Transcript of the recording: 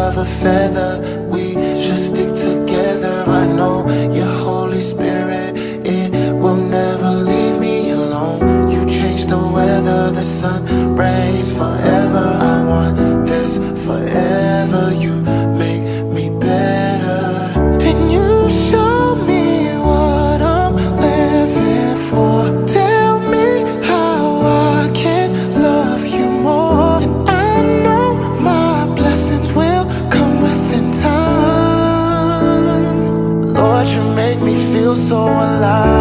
of a feather. We should stick together. I know your Holy Spirit, it will never leave me alone. You change the weather, the sun rays forever. I want this forever. You make me better, and you show me what I'm living for. Tell me how I can love you more, and I know my blessings will come within time. Lord, you make me feel so alive.